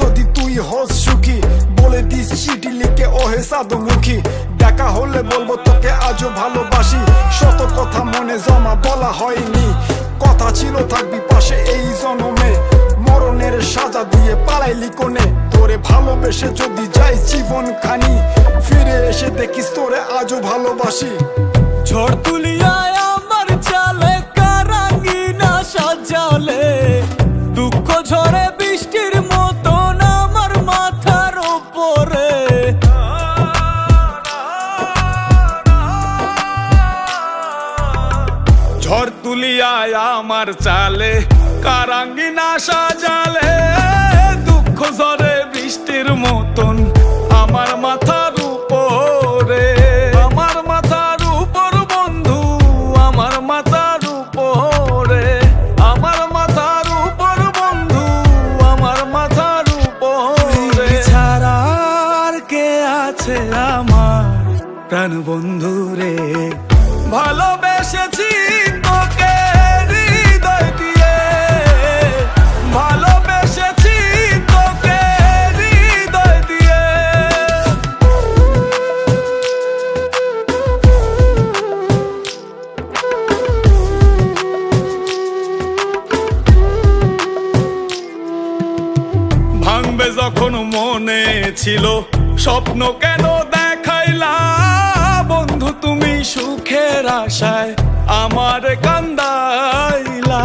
যদি তুই হস সুখী, বলে দিস চিঠি লিখে ওহে সাধুমুখী। দেখা হলে বলবো তোকে আজও ভালোবাসি, শত কথা মনে জমা বলা হয়নি। কথা ছিল থাকবি পাশে এই জনমে, মরণের সাজা দিয়ে পালাইলি কোনে। তোরে ভালোবেসে যদি যাই জীবন খানি, ফিরে এসে দেখিস তোরে আজও ভালোবাসি। ঝড় তুলিয়ায় আমার চালে কারাঙ্গিনা সাজালে, দুঃখ ঝরে বৃষ্টির মতন আমার মাথার উপরে। ঝড় তুলিয়ায় আমার চালে কারাঙ্গিনা সাজালে, দুঃখ ঝরে বৃষ্টির মতন আমার মাথার উপরে। আমার মাথার উপর বন্ধু, আমার মাথার উপরে। আমার মাথার উপর বন্ধু, আমার মাথার উপরে। ছাড়া আর কে আছে আমার প্রাণ বন্ধু রে, ভালোবেসেছি তোকে হৃদয় দিয়ে, ভালোবেসেছি তোকে হৃদয় দিয়ে। ভাঙবে যখন মনে ছিল স্বপ্ন কেন দেখাইলা, বন্ধু তুমি সুখের আশায় আমার কান্দাইলা।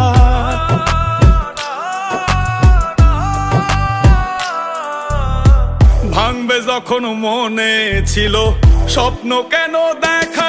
ভাঙবে যখন মনে ছিল স্বপ্ন কেন দেখা